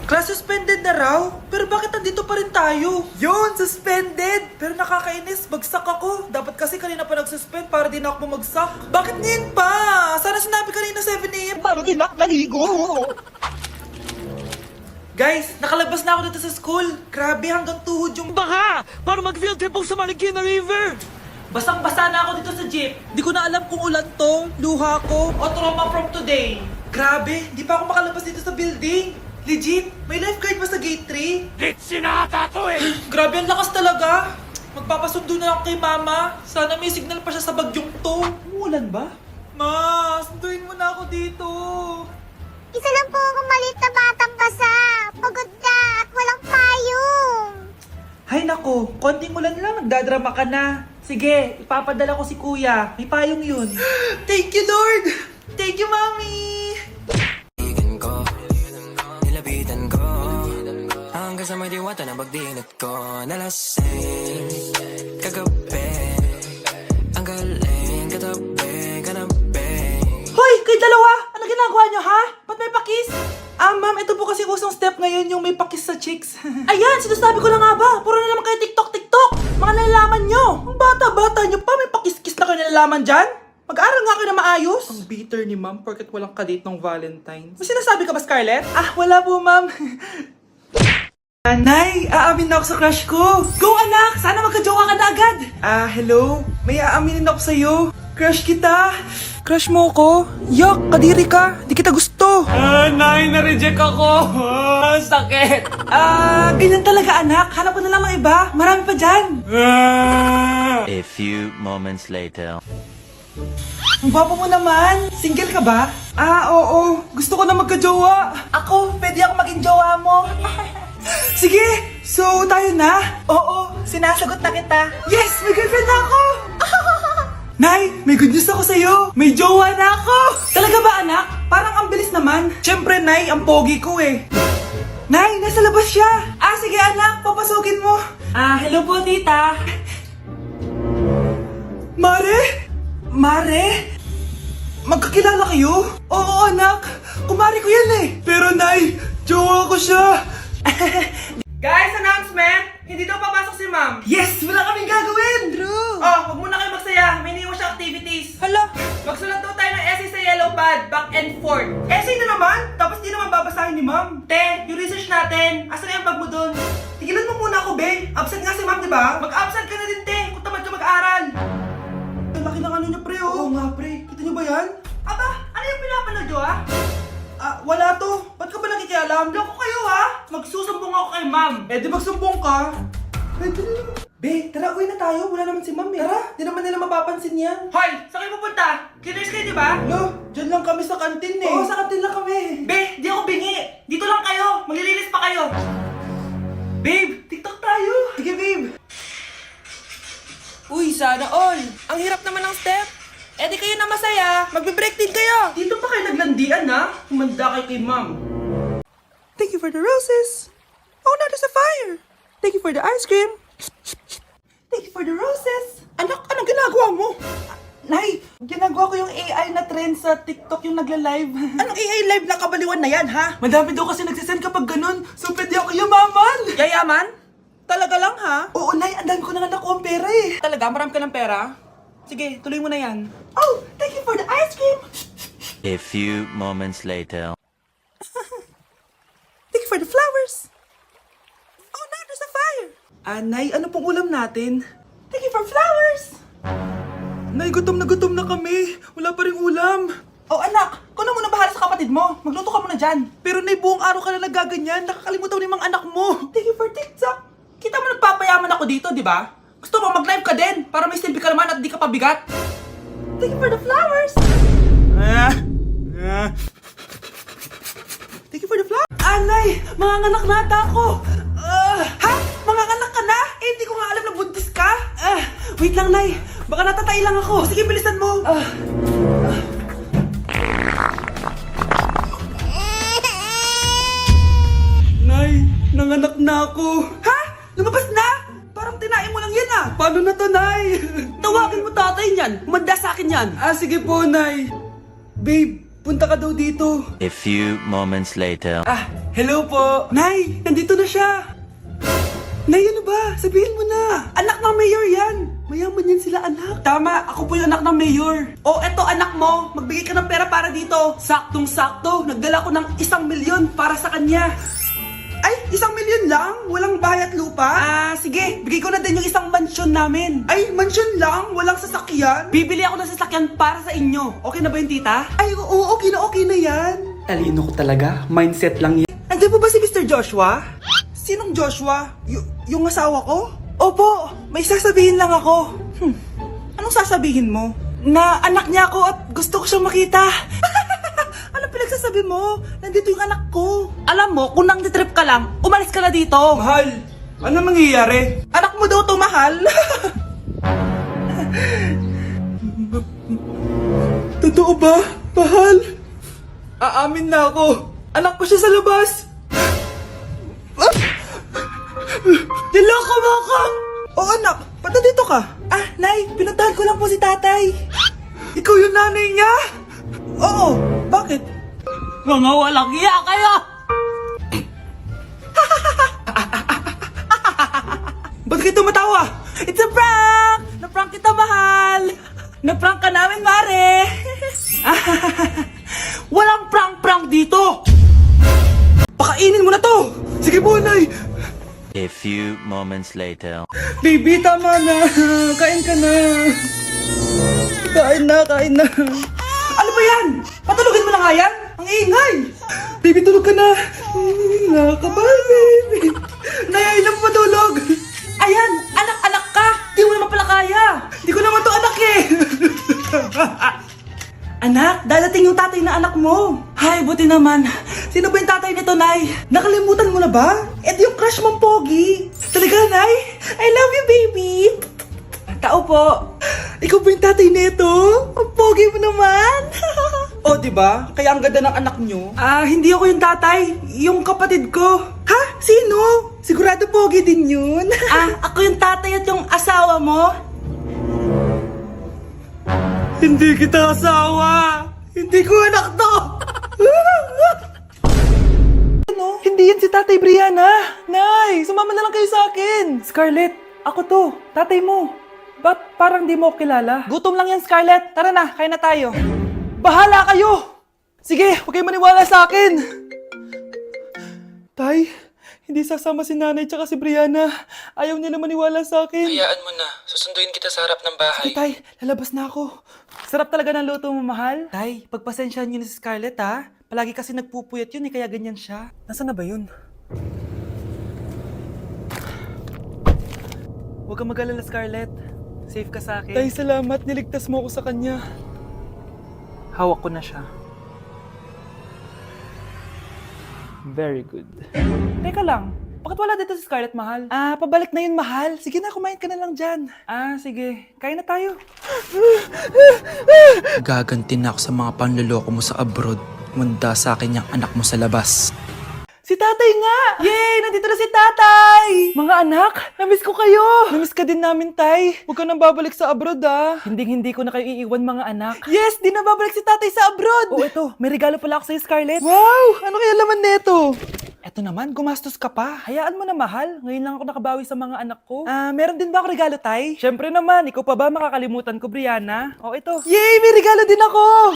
Class suspended na raw? Pero bakit nandito pa rin tayo? Yun, suspended! Pero nakakainis, bagsak ako. Dapat kasi kanina pa nag-suspend para di na ako bumagsak. Bakit ngayon pa? Sana sinabi kanina 7 AM. Paano din ako naligo? Guys, nakalabas na ako dito sa school. Grabe, hanggang tuhod yung... Baka! Para mag-field trip sa Marikina River! Basang-basa na ako dito sa jeep. Di ko na alam kung ulan to, luha ko, o trauma from today. Grabe, di pa ako makalabas dito sa building. Legit, may lifeguard ba sa gate 3? Litsinata to eh! Grabe, ang lakas talaga. Magpapasundo na ako kay mama. Sana may signal pa siya sa bagyong to. Umuulan ba? Ma, sunduin mo na ako dito. Isa lang po akong maliit na batang basa. Pagod na at walang payong. Hay nako, konting ulan lang, nagdadrama ka na. Sige, ipapadala ko si kuya. May payong yun. Thank you, Lord! Thank you, Mommy! Nilapitan ko hanggang sa may diwata na pagdinat ko. Nalasing kagabi, ang galing katabi, kanabi. Hoy, kayo dalawa! Ano ginagawa nyo, ha? Ba't may pakis? Ma'am, ito po kasi usong step ngayon yung may pakis sa chicks. Ayan, sinasabi ko na nga ba? Puro na naman kayo TikTok! Mga nalalaman nyo! Ang bata-bata nyo pa, may pakis-kis na kayo nalalaman dyan? Mag-aaral nga kayo na maayos. Ang bitter ni ma'am, porket walang kadate ng Valentine's. May sinasabi ka ba, Scarlett? Wala po, ma'am. Nay, aamin na ako sa crush ko. Go, anak! Sana magka-jowa ka na agad. Hello? May aaminin ako sa'yo. Crush kita. Crush mo ko? Yuck, kadiri ka. Di kita gusto. Nay, na-reject ako! Sakit! Ganyan talaga, anak. Hanap ko na lang ng iba. Marami pa dyan. A few moments later. Ang gwapo mo naman. Single ka ba? Oo. Gusto ko na magka-jowa. Ako, pwede ako maging jowa mo. Sige, so tayo na? Oo, sinasagot na kita. Yes, may girlfriend na ako. Nay, may good news ako sa'yo. May jowa na ako. Talaga ba, anak? Parang ang bilis naman. Siyempre, Nay, ang pogi ko eh. Nay, nasa labas siya. Sige anak, papasukin mo. Hello po, tita. Mare? Mare? Magkakilala kayo? Oo, anak. Kumari ko yan eh. Pero, Nay, jowa ko siya. Guys, announcement! Hindi daw papasok si ma'am. Yes! Wala kaming gagawin! True! Huwag muna kayo magsaya. May iniwan siya activities. Hala! Magsulat daw tayo ng essay sa yellow pad, back and forth. Essay na naman? Tapos di naman babasahin ni ma'am. Te, yung research natin. Asan na yung bag mo dun? Tigilan mo muna ako, be. Absent nga si ma'am, di ba? Mag-absent ka na din, te. Kung tamad ka mag-aaral. Ang laki ng ano niya, pre, oh. Oo nga, pre. Kita niyo ba yan? Aba, ano yung pinapanood nyo, wala to. Ba't ka ba nakikialam? Loko kayo, ha? Magsusumbong ako kay ma'am. Di magsumbong ka. Be, tara, uwi na tayo. Wala naman si ma'am, eh. Tara, di naman nila mapapansin yan. Hoy, saan kayo pupunta? Cleaners kayo, di ba? No, dyan lang kami sa kantin, eh. Oo, sa kantin lang kami. Be, di ako bingi. Dito lang kayo. Maglilinis pa kayo. Babe, TikTok tayo. Sige, babe. Uy, sana all. Ang hirap naman ng step. Di kayo na masaya. Magbe-break din kayo. Dito pa kayo naglandian, ha? Humanda kayo kay ma'am. Thank you for the roses. Oh, now there's a fire. Thank you for the ice cream. Thank you for the roses. Anak, anong ginagawa mo? Nay, ginagawa ko yung AI na trend sa TikTok yung nagla-live. Anong AI live na kabaliwan na yan, ha? Madami daw kasi nagsisend kapag ganun. So, pwede ako yayaman. Yayaman? Talaga lang, ha? Oo, Nay, ang dami ko na nga nakuha ang pera, eh. Talaga? Marami ka ng pera? Sige, tuloy mo na yan. Oh, thank you for the ice cream. A few moments later. Thank you for the flowers. Oh, now there's a fire. Nay, ano pong ulam natin? Thank you for flowers. Nay, gutom na kami. Wala pa rin ulam. Oh, anak, kung na muna bahala sa kapatid mo. Magluto ka muna dyan. Pero Nay, buong araw ka na nagaganyan. Nakakalimutan ni mga anak mo. Thank you for TikTok. Kita mo nagpapayaman ako dito, di ba? Gusto mo mag-live ka din para may silbi ka naman at di ka pabigat. Thank you for the flowers. Thank you for the flowers. Anay, manganganak na ata ako. Ha? Manganganak ka na? Hindi ko nga alam na buntis ka. Wait lang, Nay. Baka natatay lang ako. Sige, bilisan mo. Nay, nanganak na ako. Ha? Lumabas na? Parang tinain mo lang yan, Paano na to, Nay? Tawagin mo tatay niyan. Umanda sa akin yan. Sige po, Nay. Babe, punta ka daw dito. A few moments later. Ah, hello po. Nay, nandito na siya. Nay, ano ba? Sabihin mo na. Anak ng mayor yan. Mayaman yan sila, anak. Tama, ako po yung anak ng mayor. Oh, eto anak mo. Magbigay ka ng pera para dito. Saktong-sakto. Nagdala ko ng 1,000,000 para sa kanya. Ay, 1,000,000 lang? Walang bahay at lupa? Ah, sige. Bigay ko na din yung isang mansyon namin. Ay, mansyon lang? Walang sasakyan? Bibili ako ng sasakyan para sa inyo. Okay na ba yun, tita? Ay, oo, okay na yan. Talino ko talaga. Mindset lang yan. Andiyan po ba si Mr. Joshua? Sinong Joshua? Yung asawa ko? Opo, may sasabihin lang ako. Anong sasabihin mo? Na anak niya ako at gusto ko siyang makita. Ano pinagsasabi mo? Nandito yung anak ko. Alam mo, kung nang-trip ka lang, umalis ka na dito. Mahal, ano mangyayari? Anak mo daw to, mahal. Totoo ba, mahal? Aamin na ako. Anak ko siya sa labas. Niloko mo ako! Oo, anak. Ba't nandito ka? Ah, Nay, pinuntahan ko lang po si tatay. Ikaw yung nanay niya? Oo. Bakit? Mga walang iya kayo! Ba't kayo tumatawa? It's a prank! Na-prank kita, mahal! Na-prank ka namin, Mare! Walang prank-prank dito! Pakainin mo na to! Sige po, Nay! A few moments later. Baby, tama na. Kain ka na. Kain na. Ano ba yan? Patulogin mo na nga yan? Ang ingay. Baby, tulog ka na. Nakakabal, baby. Nayay lang patulog. Ayan, anak-anak ka. Di mo naman pala kaya. Di ko naman to anak eh. Anak, dadating yung tatay na anak mo. Hay, buti naman. Sino ba yung tatay nito, Nay? Nakalimutan mo na ba? Ito yung crush mong pogi. Talaga, Nay? I love you, baby. Tao po. Ikaw ba yung tatay nito? Ang pogi mo naman. Oh, di ba? Kaya ang ganda ng anak nyo. Ah, hindi ako yung tatay. Yung kapatid ko. Ha? Sino? Sigurado pogi din yun. Ako yung tatay at yung asawa mo? Hindi kita asawa! Hindi ko anak to! Ano? Hindi yan si Tatay Brianna! Nay! Sumama na lang kayo sa akin! Scarlett! Ako to! Tatay mo! Ba't parang di mo ako kilala? Gutom lang yan, Scarlett! Tara na! Kain na tayo! Bahala kayo! Sige! Huwag kayo maniwala sa akin! Tay, hindi sasama si nanay tsaka si Brianna. Ayaw nila maniwala sa akin. Hayaan mo na. Susunduin kita sa harap ng bahay. Sige, Tay, lalabas na ako. Sarap talaga ng luto mo, mahal. Tay, pagpasensyahan niyo na si Scarlett, ha? Palagi kasi nagpupuyat yun, kaya ganyan siya. Nasaan na ba yun? Huwag kang mag-alala, Scarlett. Safe ka sa akin. Tay, salamat. Niligtas mo ako sa kanya. Hawak ko na siya. Very good. Teka lang, bakit wala dito si Scarlett, mahal? Pabalik na yun, mahal. Sige na, kumain ka na lang dyan. Sige. Kain na tayo. Gaganti na ako sa mga panluloko mo sa abroad. Manda sa akin yung anak mo sa labas. Si tatay nga! Yay! Nandito na si tatay! Mga anak, namiss ko kayo! Namiss ka din namin, tay. Huwag ka nang babalik sa abroad, ah. Hindi ko na kayo iiwan, mga anak. Yes! Di na babalik si tatay sa abroad! Oh, eto. May regalo pala ako sa'yo, Scarlett. Wow! Ano kaya laman neto? Eto naman, gumastos ka pa. Hayaan mo na, mahal. Ngayon lang ako nakabawi sa mga anak ko. Meron din ba ako regalo, tay? Syempre naman, ikaw pa ba makakalimutan ko, Brianna? Oh, ito. Yay! May regalo din ako!